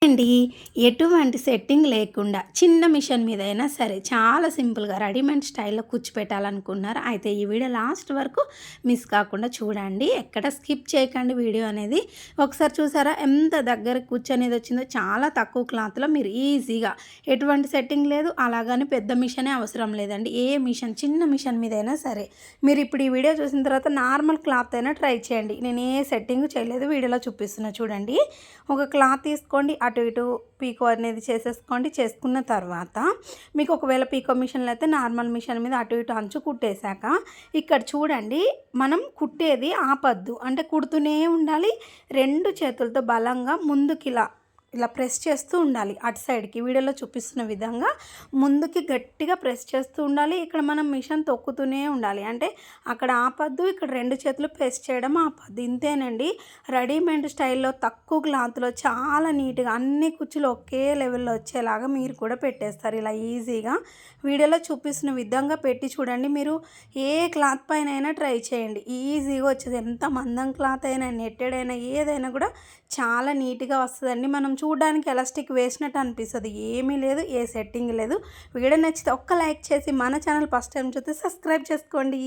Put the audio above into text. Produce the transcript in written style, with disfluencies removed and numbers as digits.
అండి. ఎటువంటి సెట్టింగ్ లేకుండా చిన్న మిషన్ మీద అయినా సరే చాలా సింపుల్‌గా రెడీమేడ్ స్టైల్‌లో కుచ్చిపెట్టాలనుకున్నారా? అయితే ఈ వీడియో లాస్ట్ వరకు మిస్ కాకుండా చూడండి. ఎక్కడ స్కిప్ చేయకండి వీడియో అనేది. ఒకసారి చూసారా ఎంత దగ్గరకి కుచ్చు అనేది వచ్చిందో చాలా తక్కువ క్లాత్‌లో మీరు ఈజీగా ఎటువంటి సెట్టింగ్ లేదు. అలాగని పెద్ద మిషనే అవసరం లేదండి. ఏ మిషన్ చిన్న మిషన్ మీదైనా సరే మీరు ఇప్పుడు ఈ వీడియో చూసిన తర్వాత నార్మల్ క్లాత్ అయినా ట్రై చేయండి. నేను ఏ సెట్టింగ్ చేయలేదు. వీడియోలో చూపిస్తున్నా చూడండి. ఒక క్లాత్ తీసుకోండి, అటు ఇటు పీకో అనేది చేసేసుకోండి. చేసుకున్న తర్వాత మీకు ఒకవేళ పీకో మిషన్లో అయితే నార్మల్ మిషన్ మీద అటు ఇటు అంచు కుట్టేశాక ఇక్కడ చూడండి, మనం కుట్టేది ఆపద్దు. అంటే కుడుతూనే ఉండాలి. 2 చేతులతో బలంగా ముందుకిలా ఇలా ప్రెస్ చేస్తూ ఉండాలి. అటు సైడ్కి వీడియోలో చూపిస్తున్న విధంగా ముందుకి గట్టిగా ప్రెస్ చేస్తూ ఉండాలి. ఇక్కడ మనం మిషన్ తొక్కుతూనే ఉండాలి. అంటే అక్కడ ఆపద్దు, ఇక్కడ 2 చేతులు ప్రెస్ చేయడం ఆపద్దు. ఇంతేనండి. రెడీమేడ్ స్టైల్లో తక్కువ క్లాత్లో చాలా నీట్గా అన్ని కుచ్చులు ఒకే లెవెల్లో వచ్చేలాగా మీరు కూడా పెట్టేస్తారు ఇలా ఈజీగా. వీడియోలో చూపిస్తున్న విధంగా పెట్టి చూడండి. మీరు ఏ క్లాత్ పైన అయినా ట్రై చేయండి, ఈజీగా వచ్చేది. ఎంత మందం క్లాత్ అయినా, నెట్టెడ్ అయినా, ఏదైనా కూడా చాలా నీట్గా వస్తుందండి. మనం చూడడానికి ఎలాస్టిక్ వేసినట్టు అనిపిస్తుంది. ఏమీ లేదు, ఏ సెట్టింగ్ లేదు. వీడియో నచ్చితే ఒక్క లైక్ చేసి మన ఛానల్ ఫస్ట్ టైం చూస్తే సబ్స్క్రైబ్ చేసుకోండి.